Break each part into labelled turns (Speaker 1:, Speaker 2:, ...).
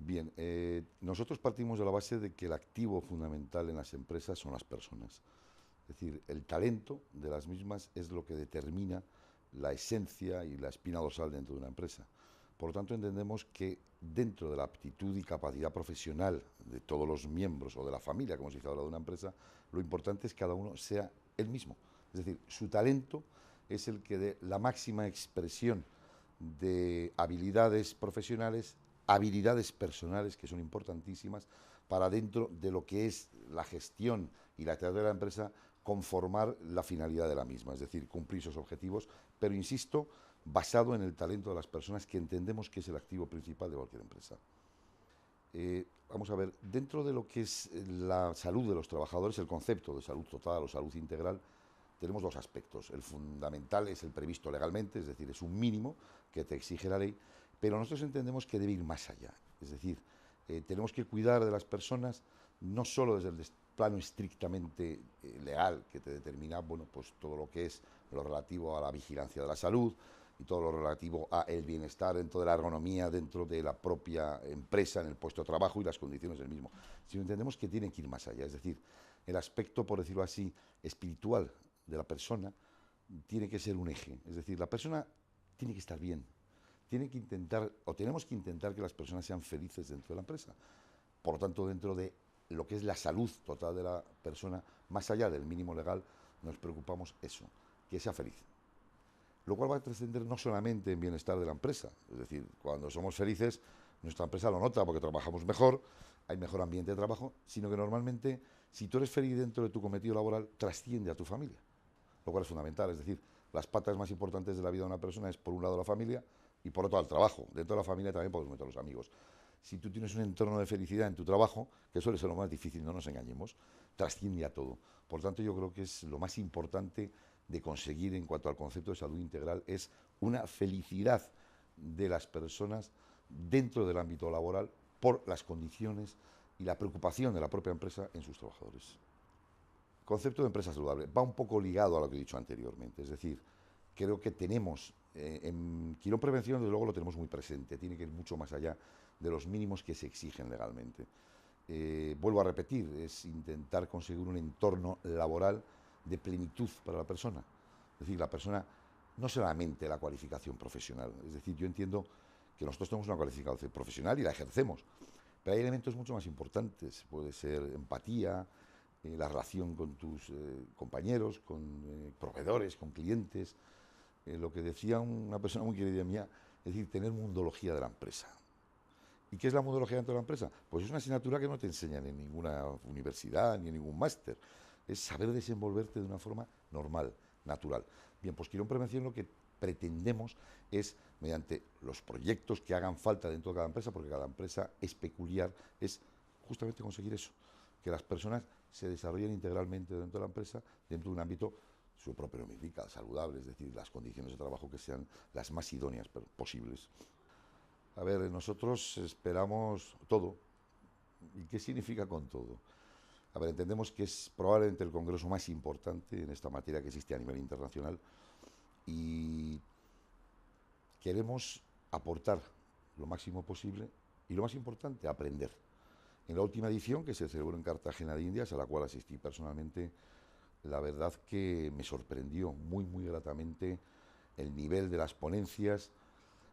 Speaker 1: Bien, nosotros partimos de la base de que el activo fundamental en las empresas son las personas. Es decir, el talento de las mismas es lo que determina la esencia y la espina dorsal dentro de una empresa. Por lo tanto, entendemos que dentro de la aptitud y capacidad profesional de todos los miembros o de la familia, como se dice ahora, de una empresa, lo importante es que cada uno sea el mismo. Es decir, su talento es el que dé la máxima expresión de habilidades profesionales, habilidades personales que son importantísimas para dentro de lo que es la gestión y la actividad de la empresa conformar la finalidad de la misma, es decir, cumplir sus objetivos, pero insisto, basado en el talento de las personas que entendemos que es el activo principal de cualquier empresa. Vamos a ver, dentro de lo que es la salud de los trabajadores, el concepto de salud total o salud integral, tenemos dos aspectos. El fundamental es el previsto legalmente, es decir, es un mínimo que te exige la ley, pero nosotros entendemos que debe ir más allá. Es decir, tenemos que cuidar de las personas no solo desde el plano estrictamente legal que te determina, bueno, pues todo lo que es lo relativo a la vigilancia de la salud y todo lo relativo a el bienestar dentro de la ergonomía, dentro de la propia empresa, en el puesto de trabajo y las condiciones del mismo, sino entendemos que tiene que ir más allá. Es decir, el aspecto, por decirlo así, espiritual de la persona tiene que ser un eje. Es decir, la persona tiene que estar bien. Tiene que intentar, o tenemos que intentar que las personas sean felices dentro de la empresa. Por lo tanto, dentro de lo que es la salud total de la persona, más allá del mínimo legal, nos preocupamos eso, que sea feliz. Lo cual va a trascender no solamente en bienestar de la empresa, es decir, cuando somos felices, nuestra empresa lo nota porque trabajamos mejor, hay mejor ambiente de trabajo, sino que normalmente, si tú eres feliz dentro de tu cometido laboral, trasciende a tu familia, lo cual es fundamental. Es decir, las patas más importantes de la vida de una persona es, por un lado, la familia y, por otro, el trabajo. Dentro de la familia también podemos meter los amigos. Si tú tienes un entorno de felicidad en tu trabajo, que suele ser lo más difícil, no nos engañemos, trasciende a todo. Por tanto, yo creo que es lo más importante de conseguir en cuanto al concepto de salud integral, es una felicidad de las personas dentro del ámbito laboral por las condiciones y la preocupación de la propia empresa en sus trabajadores. Concepto de empresa saludable va un poco ligado a lo que he dicho anteriormente, es decir, creo que tenemos, en Quirón Prevención desde luego lo tenemos muy presente, tiene que ir mucho más allá de los mínimos que se exigen legalmente. Vuelvo a repetir, es intentar conseguir un entorno laboral de plenitud para la persona. Es decir, la persona, no solamente la cualificación profesional, es decir, yo entiendo que nosotros tenemos una cualificación profesional y la ejercemos, pero hay elementos mucho más importantes, puede ser empatía, la relación con tus compañeros, con proveedores, con clientes, lo que decía una persona muy querida mía, es decir, tener mundología de la empresa. ¿Y qué es la mundología dentro de la empresa? Pues es una asignatura que no te enseñan en ninguna universidad ni en ningún máster. Es saber desenvolverte de una forma normal, natural. Bien, pues Quirón Prevención lo que pretendemos es, mediante los proyectos que hagan falta dentro de cada empresa, porque cada empresa es peculiar, es justamente conseguir eso, que las personas se desarrollen integralmente dentro de la empresa, dentro de un ámbito, su propio nombre indica, saludable, es decir, las condiciones de trabajo que sean las más idóneas posibles. A ver, nosotros esperamos todo. ¿Y qué significa con todo? A ver, entendemos que es probablemente el congreso más importante en esta materia que existe a nivel internacional y queremos aportar lo máximo posible y lo más importante, aprender. En la última edición, que se celebró en Cartagena de Indias, a la cual asistí personalmente, la verdad que me sorprendió muy, muy gratamente el nivel de las ponencias,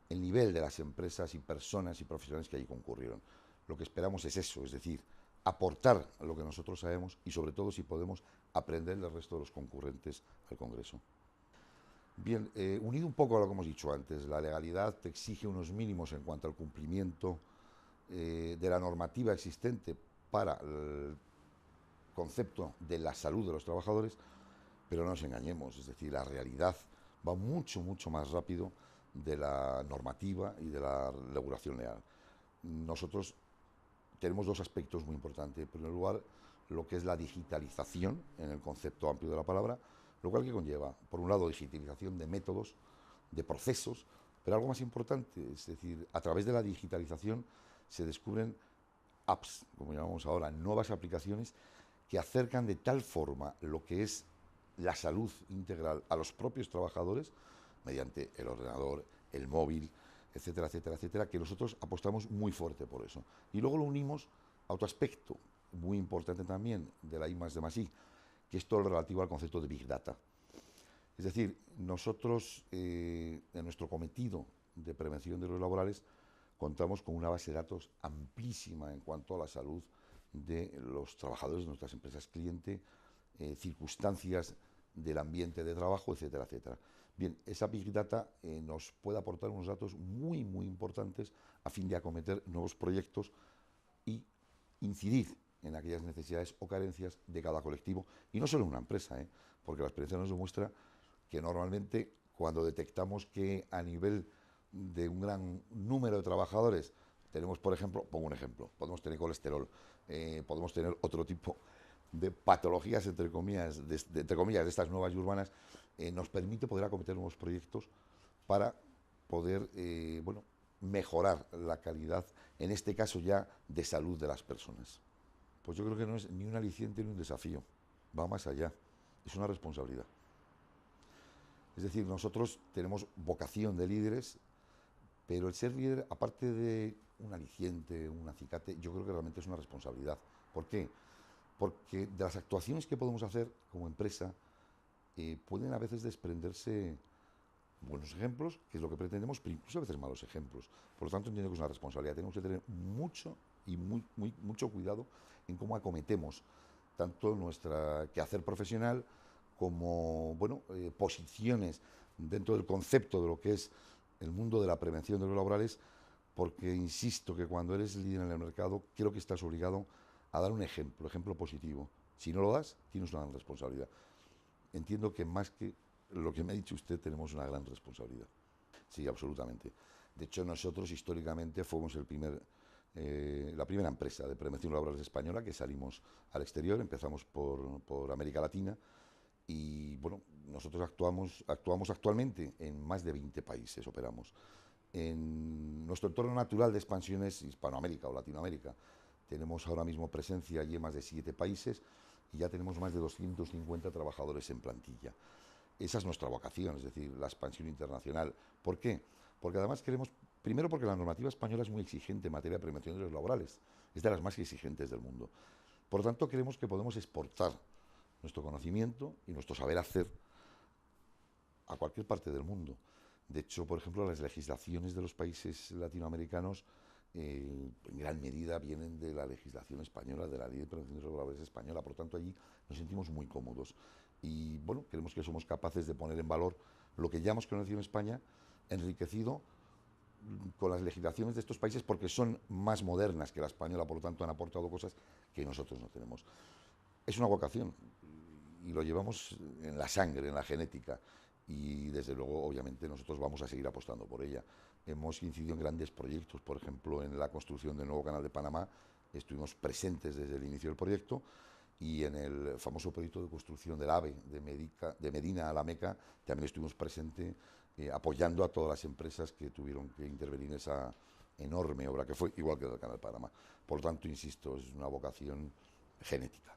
Speaker 1: el nivel de las empresas y personas y profesionales que allí concurrieron. Lo que esperamos es eso, es decir, aportar lo que nosotros sabemos y sobre todo si podemos aprender del resto de los concurrentes al Congreso. Bien, unido un poco a lo que hemos dicho antes, la legalidad te exige unos mínimos en cuanto al cumplimiento de la normativa existente para el concepto de la salud de los trabajadores, pero no nos engañemos, es decir, la realidad va mucho, mucho más rápido de la normativa y de la regulación legal. Nosotros tenemos dos aspectos muy importantes. En primer lugar, lo que es la digitalización, en el concepto amplio de la palabra, lo cual que conlleva, por un lado, digitalización de métodos, de procesos, pero algo más importante, es decir, a través de la digitalización se descubren apps, como llamamos ahora, nuevas aplicaciones que acercan de tal forma lo que es la salud integral a los propios trabajadores mediante el ordenador, el móvil, etcétera, etcétera, etcétera, que nosotros apostamos muy fuerte por eso. Y luego lo unimos a otro aspecto muy importante también de la I+D+I, que es todo lo relativo al concepto de Big Data. Es decir, nosotros, en nuestro cometido de prevención de los laborales, contamos con una base de datos amplísima en cuanto a la salud de los trabajadores de nuestras empresas cliente, circunstancias del ambiente de trabajo, etcétera, etcétera. Bien, esa Big Data nos puede aportar unos datos muy, muy importantes a fin de acometer nuevos proyectos y incidir en aquellas necesidades o carencias de cada colectivo, y no solo en una empresa, porque la experiencia nos demuestra que normalmente cuando detectamos que a nivel de un gran número de trabajadores tenemos, por ejemplo, pongo un ejemplo, podemos tener colesterol, podemos tener otro tipo de patologías, entre comillas, de estas nuevas y urbanas, nos permite poder acometer nuevos proyectos para poder bueno, mejorar la calidad, en este caso ya, de salud de las personas. Pues yo creo que no es ni un aliciente ni un desafío, va más allá, es una responsabilidad. Es decir, nosotros tenemos vocación de líderes, pero el ser líder, aparte de un aliciente, un acicate, yo creo que realmente es una responsabilidad. ¿Por qué? Porque de las actuaciones que podemos hacer como empresa pueden a veces desprenderse buenos ejemplos, que es lo que pretendemos, pero incluso a veces malos ejemplos. Por lo tanto, entiendo que es una responsabilidad. Tenemos que tener mucho y mucho cuidado en cómo acometemos tanto nuestra quehacer profesional como bueno, posiciones dentro del concepto de lo que es el mundo de la prevención de los laborales, porque insisto que cuando eres líder en el mercado, creo que estás obligado a dar un ejemplo positivo. Si no lo das, tienes una gran responsabilidad. Entiendo que más que lo que me ha dicho usted, tenemos una gran responsabilidad. Sí, absolutamente. De hecho, nosotros históricamente fuimos la primera empresa de prevención laboral española que salimos al exterior. Empezamos por América Latina y, bueno, nosotros actuamos actualmente en más de 20 países, operamos. En nuestro entorno natural de expansión es Hispanoamérica o Latinoamérica. Tenemos ahora mismo presencia allí en más de 7 países y ya tenemos más de 250 trabajadores en plantilla. Esa es nuestra vocación, es decir, la expansión internacional. ¿Por qué? Porque además queremos, primero porque la normativa española es muy exigente en materia de prevención de los laborales, es de las más exigentes del mundo. Por lo tanto, creemos que podemos exportar nuestro conocimiento y nuestro saber hacer a cualquier parte del mundo. De hecho, por ejemplo, las legislaciones de los países latinoamericanos en gran medida vienen de la legislación española, de la Ley de Prevención de los Laborales española. Por lo tanto, allí nos sentimos muy cómodos. Y bueno, creemos que somos capaces de poner en valor lo que ya hemos conocido en España, enriquecido con las legislaciones de estos países porque son más modernas que la española, por lo tanto han aportado cosas que nosotros no tenemos. Es una vocación y lo llevamos en la sangre, en la genética, y desde luego, obviamente, nosotros vamos a seguir apostando por ella. Hemos incidido en grandes proyectos, por ejemplo, en la construcción del nuevo canal de Panamá, estuvimos presentes desde el inicio del proyecto, y en el famoso proyecto de construcción del AVE de Medina a la Meca también estuvimos presentes apoyando a todas las empresas que tuvieron que intervenir en esa enorme obra que fue, igual que el canal de Panamá. Por lo tanto, insisto, es una vocación genética.